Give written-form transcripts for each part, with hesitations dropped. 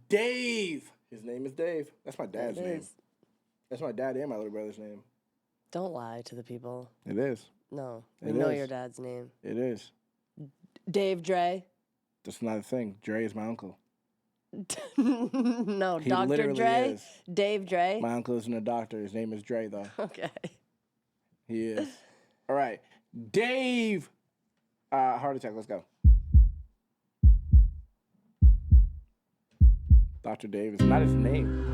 Dave. His name is Dave. That's my dad's name. That's my dad and my little brother's name. Don't lie to the people. It is. No, we know your dad's name. It is. Dave Dre. That's not a thing. Dre is my uncle. No, He Dr. literally Dre. is. Dave Dre. My uncle isn't a doctor. His name is Dre, though. Okay. He is. All right. Dave. Heart attack. Let's go. Dr. Dave is not his name.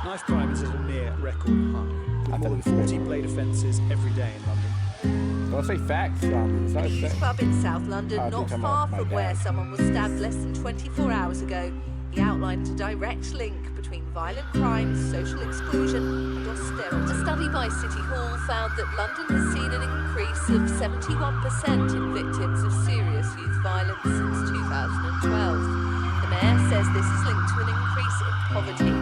Knife crime is at a near record high, with more than 40 blade offences every day in London. Don't say facts, It's not a Lee's thing. pub in South London, not talking far about my from where dad. someone was stabbed less than 24 hours ago. He outlined a direct link between violent crimes, social exclusion and austerity. A study by City Hall found that London has seen an increase of 71% in victims of serious youth violence since 2012. The mayor says this is linked to an increase in poverty,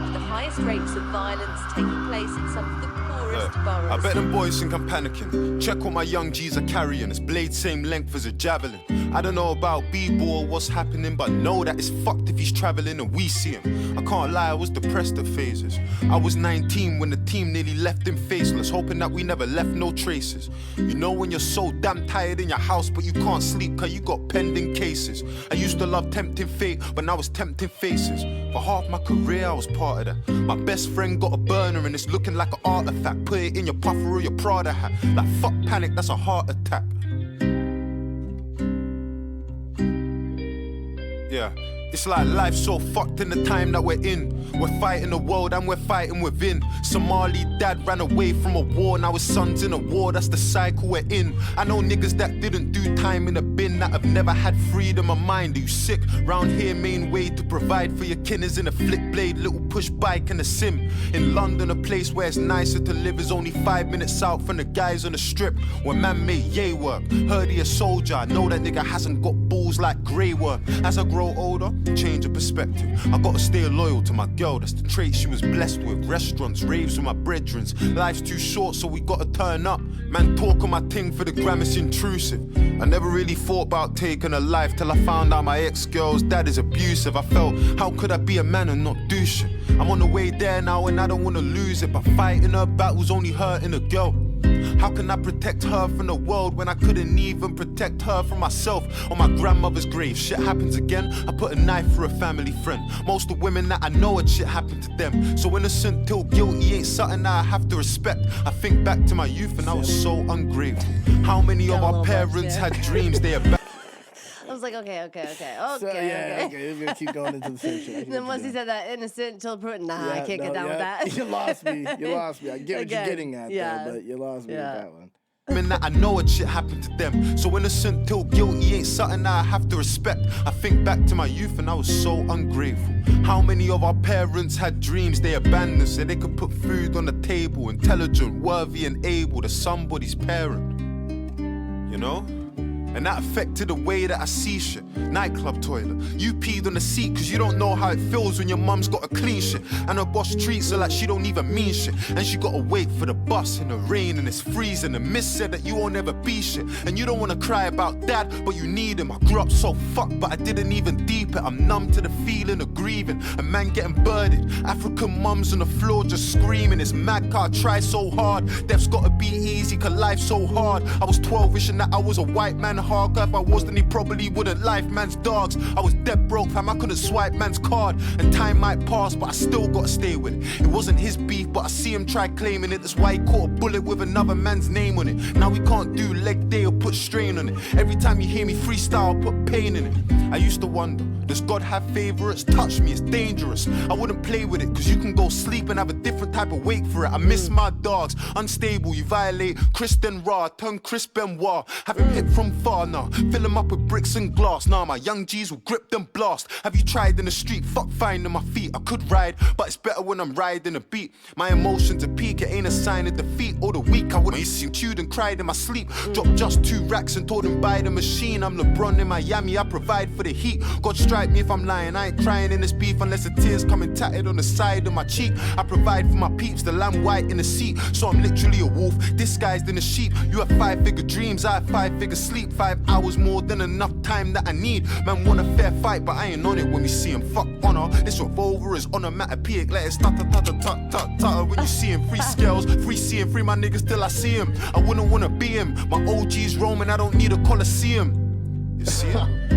with the highest rates of violence taking place in some of the poorest boroughs. I bet them boys think I'm panicking. Check what my young G's are carrying. It's blade same length as a javelin. I don't know about B-ball or what's happening, but know that it's fucked if he's travelling and we see him. I can't lie, I was depressed at phases. I was 19 when the team nearly left him faceless, hoping that we never left no traces. You know when you're so damn tired in your house, but you can't sleep cause you got pending cases. I used to love tempting fate, but now it's tempting faces. For half my career I was part of that. My best friend got a burner and it's looking like an artifact. Put it in your puffer or your Prada hat. Like fuck panic, that's a heart attack. Yeah, it's like life's so fucked in the time that we're in. We're fighting the world and we're fighting within. Somali dad ran away from a war, now his son's in a war, that's the cycle we're in. I know niggas that didn't do time in a bin, that have never had freedom of mind. Are you sick? Round here main way to provide for your kin is in a flip blade, little push bike and a sim. In London, a place where it's nicer to live is only 5 minutes out from the guys on the strip, where man made yay work. Heard he a soldier, I know that nigga hasn't got balls like grey work. As I grow older, change of perspective. I gotta stay loyal to my girl, that's the trait she was blessed with. Restaurants, raves with my brethrens. Life's too short, so we gotta turn up. Man, talk on my ting for the gram, it's intrusive. I never really thought about taking a life till I found out my ex-girl's dad is abusive. I felt, how could I be a man and not do shit? I'm on the way there now and I don't wanna lose it, but fighting her battle's only hurting a girl. How can I protect her from the world when I couldn't even protect her from myself? On my grandmother's grave, shit happens again, I put a knife for a family friend. Most of the women that I know had shit happened to them. So innocent till guilty ain't something that I have to respect. I think back to my youth and I was so ungrateful. How many of our parents had dreams they abandoned? I was like, okay. So, yeah, okay. We're gonna keep going into the same shit. Then once he said that innocent till proven, I can't get down with that. You lost me. I get what you're getting at, though, but you lost me with that one. Women that I know had shit happened to them. So innocent till guilty ain't something that I have to respect. I think back to my youth and I was so ungrateful. How many of our parents had dreams they abandoned so they could put food on the table? Intelligent, worthy and able to somebody's parent. You know? And that affected the way that I see shit. Nightclub toilet. You peed on the seat cause you don't know how it feels when your mum's got a clean shit. And her boss treats her like she don't even mean shit. And she gotta wait for the bus in the rain and it's freezing. And miss said that you won't ever be shit. And you don't wanna cry about dad, but you need him. I grew up so fucked, but I didn't even deep it. I'm numb to the feeling of grieving. A man getting birded. African mums on the floor just screaming. It's mad car, try so hard. Death's gotta be easy cause life's so hard. I was 12 wishing that I was a white man. Hard, if I was, then he probably wouldn't life man's dogs. I was dead broke, fam, I couldn't swipe man's card. And time might pass, but I still gotta stay with it. It wasn't his beef, but I see him try claiming it. That's why he caught a bullet with another man's name on it. Now we can't do leg day or put strain on it. Every time you hear me freestyle, put pain in it. I used to wonder, does God have favorites? Touch me, it's dangerous. I wouldn't play with it, cause you can go sleep and have a different type of wait for it. I miss my dogs, unstable, you violate Kristen Ra, turn Chris Benoit. Have him hit from far now, fill him up with bricks and glass. Now my young G's will grip them blast. Have you tried in the street? Fuck finding my feet. I could ride, but it's better when I'm riding a beat. My emotions are peak, it ain't a sign of defeat or the weak. I wouldn't seem chewed and cried in my sleep. Dropped just 2 racks and told him buy the machine. I'm LeBron in Miami, I provide for the heat. God strike me if I'm lying, I ain't crying in this beef unless the tears coming tatted on the side of my cheek. I provide for my peeps, the lamb white in the seat. So I'm literally a wolf, disguised in a sheep. You have 5-figure dreams, I have 5-figure sleep. 5 hours more than enough time that I need. Man want a fair fight, but I ain't on it when we see him. Fuck honor, this revolver is onomatopoeic. Let it stutter when you see him. Free scales, free seeing, free my niggas till I see him. I wouldn't wanna be him. My OG's roaming, I don't need a coliseum. You see it?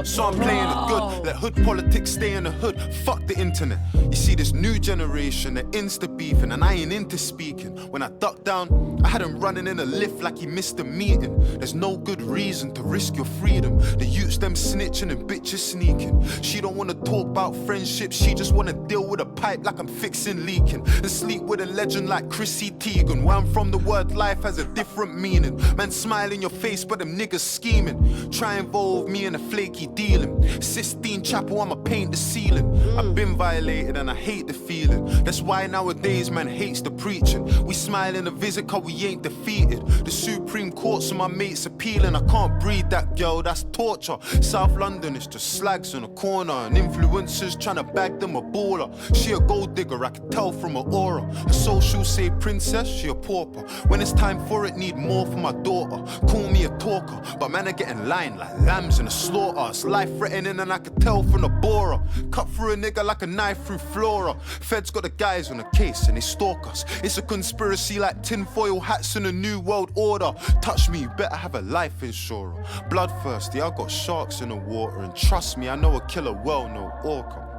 So I'm playing it good. Let hood politics stay in the hood. Fuck the internet. You see this new generation, they're insta beefing, and I ain't into speaking. When I ducked down, I had him running in a lift like he missed a meeting. There's no good reason to risk your freedom. The youths them snitching and bitches sneaking. She don't wanna talk about friendship, she just wanna deal with a pipe like I'm fixing leaking. And sleep with a legend like Chrissy Teigen. Where I'm from, the word life has a different meaning. Man smile in your face, but them niggas scheming. Try involve me in a flaky dealing. Sistine Chapel, I'ma paint the ceiling. I've been violated and I hate the feeling. That's why nowadays man hates the preaching. We smile in a visit cause we ain't defeated. The Supreme Court, so my mates appealing. I can't breed that girl, that's torture. South London is just slags on a corner, and influencers trying to bag them a baller. She a gold digger, I can tell from her aura. Her social say princess, she a pauper. When it's time for it, need more for my daughter. Call me a talker, but man are getting lined like lambs in a slaughter. It's life threatening and I can tell from the borer. Cut through a nigga like a knife through flora. Feds got the guys on the case and they stalk us. It's a conspiracy like tinfoil hats in a new world order. Touch me, you better have a life insurer. Bloodthirsty, I got sharks in the water, and trust me, I know a killer well, no orca.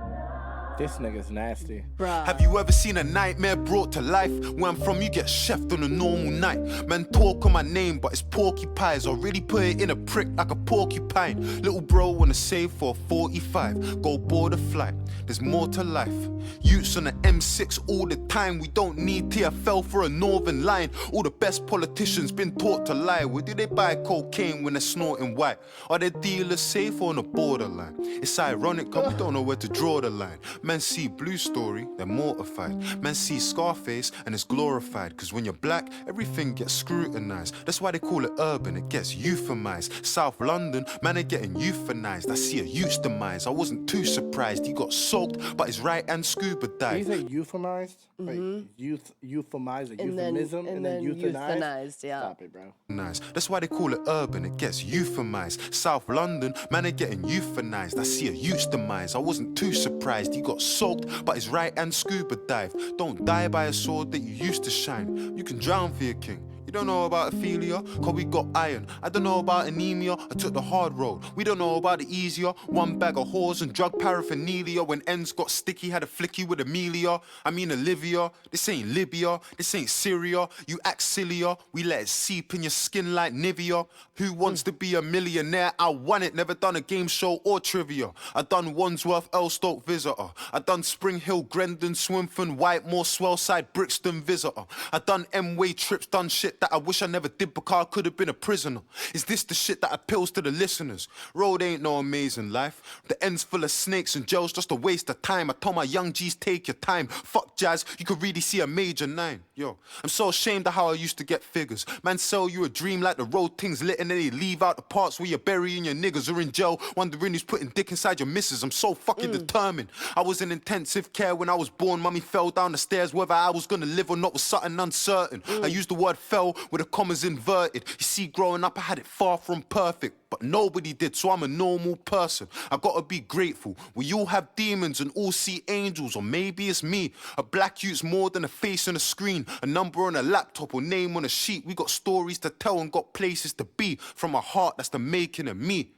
This nigga's nasty. Bruh. Have you ever seen a nightmare brought to life? Where I'm from, you get chefed on a normal night. Man talk on my name, but it's porcupines. I'll really put it in a prick like a porcupine. Little bro wanna save for a 45. Go board a flight, there's more to life. Youths on the M6 all the time. We don't need TFL for a northern line. All the best politicians been taught to lie. Where do they buy cocaine when they're snorting white? Are their dealers safe or on the borderline? It's ironic cause we don't know where to draw the line. Men see Blue Story, they're mortified. Men see Scarface and it's glorified. Cause when you're black, everything gets scrutinized. That's why they call it urban, it gets euphemized. South London, man, they're getting euthanized. I see a youth's demise, I wasn't too surprised. He got soaked, but his right hand scuba dived. Did you say euphemized? Like euphemize, a euphemism, and then euthanized? Yeah. Stop it, bro. Nice. That's why they call it urban, it gets euphemized. South London, man, they're getting euthanized. I see a youth's demise, I wasn't too surprised. He got soaked, but his right hand scuba dived. Don't die by a sword that you used to shine. You can drown for your king. You don't know about Ophelia, cause we got iron. I don't know about anemia, I took the hard road. We don't know about the easier. One bag of whores and drug paraphernalia. When ends got sticky, had a flicky with Amelia. I mean Olivia, this ain't Libya, this ain't Syria. You act sillier, we let it seep in your skin like Nivea. Who wants to be a millionaire? I won it, never done a game show or trivia. I done Wandsworth, Elstoke Visitor. I done Spring Hill, Grendon, Swinfen, Whitemore, Swellside, Brixton Visitor. I done M-Way trips, done shit that I wish I never did because I could have been a prisoner. Is this the shit that appeals to the listeners? Road ain't no amazing life. The end's full of snakes and jails, just a waste of time. I told my young G's take your time. Fuck jazz, you could really see a major 9. Yo, I'm so ashamed of how I used to get figures. Man sell you a dream like the road things lit and then they leave out the parts where you're burying your niggas or in jail, wondering who's putting dick inside your missus. I'm so fucking determined. I was in intensive care when I was born. Mummy fell down the stairs. Whether I was gonna live or not was something uncertain. I used the word fell with the commas inverted. You see, growing up I had it far from perfect, but nobody did, so I'm a normal person. I gotta be grateful. We all have demons and all see angels, or maybe it's me. A black youth's more than a face on a screen, a number on a laptop or name on a sheet. We got stories to tell and got places to be. From a heart, that's the making of me.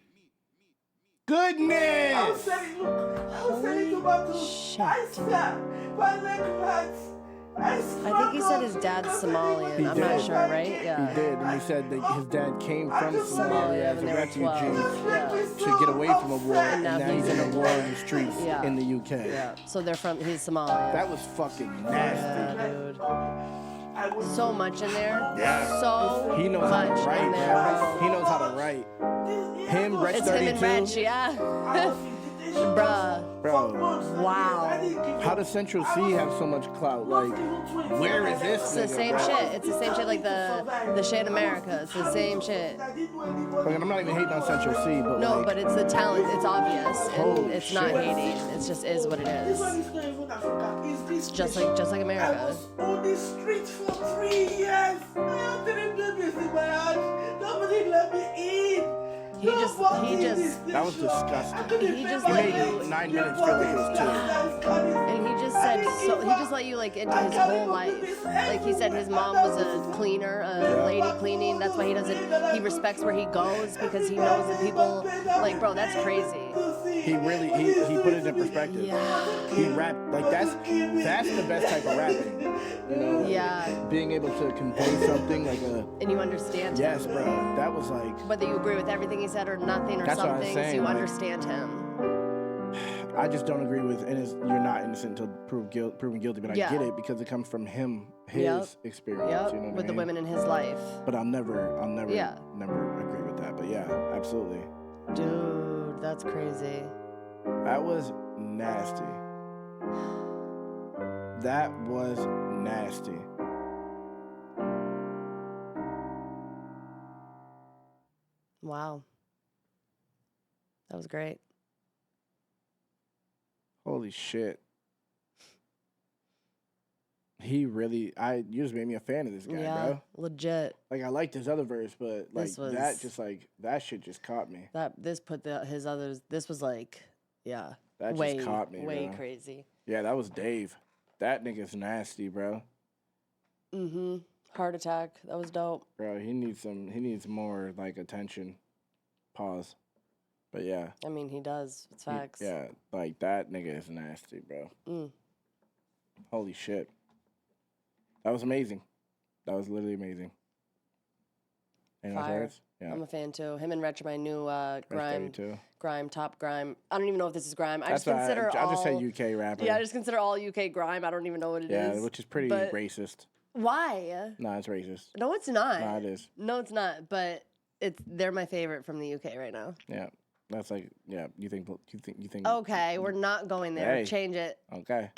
Goodness! I was selling tomatoes. I swear, my leg hurts. I think he said his dad's Somalian. He I'm did. not sure, right? Yeah. He did, and he said that his dad came from Somalia as a when they were refugee to get away from a war, and now he's in a war in the streets in the UK. Yeah. So he's Somalian. That was fucking nasty. Yeah, dude. So much in there. Yeah. So He knows how to much write, in there, bro. bro. He knows how to write. Him, Rich It's 32. him and Rich, yeah. Bruh. Bro, Wow. how does Central C have so much clout? Like, where is this It's the nigga, same bro? shit. It's the same shit like the shit in America. It's the same shit. Like, I'm not even hating on Central C, but No, like, but it's the talent. It's obvious, and Holy it's not shit. hating. It just is what it is. It's just like America. I was on the street for 3 years. I didn't do this in my house. Nobody let me in. That was disgusting. He just He let made you, 9 minutes feel like it was 2. and he just said, so he just let you like into his whole life. Like he said, his mom was a cleaner, a lady cleaning. That's why he doesn't. He respects where he goes because he knows that people. Like, bro, that's crazy. He really he put it in perspective. Yeah. He rapped like that's the best type of rapping. You know. Yeah. Being able to convey something like a. And you understand him. Yes, bro. That was like. Whether you agree with everything he said or nothing or That's what I some was things, saying, you like- understand him. I just don't agree with you're not innocent until proven guilty, but I Yeah. get it because it comes from him, his experience. Yep. You know what With I the mean? women in his life. But I'll never Yeah. agree with that. But yeah, absolutely. Dude, that's crazy. That was nasty. That was nasty. Wow. That was great. Holy shit. You just made me a fan of this guy, Yeah, bro. legit. Like I liked his other verse, but like This was- that shit just caught me. This was like, yeah. That just way, caught me, way bro. crazy. Yeah, that was Dave. That nigga's nasty, bro. Mm-hmm. Heart attack. That was dope. Bro, he needs more like attention. Pause. But yeah. I mean, he does. It's facts. Yeah, like that nigga is nasty, bro. Mm. Holy shit. That was amazing. That was literally amazing. Any last Fire. words? Yeah. I'm a fan too. Him and Wretch are my new Rest grime, too. top grime. I don't even know if this is grime. I That's just consider I'll all. just say UK rapper. Yeah, I just consider all UK grime. I don't even know what it is. Yeah, which is pretty but- racist. Why? Nah, it's racist. No, it's not. Nah, it is. No, it's not. But they're my favorite from the UK right now. Yeah. That's like, yeah, you think Okay, we're not going there. Hey. Change it. Okay.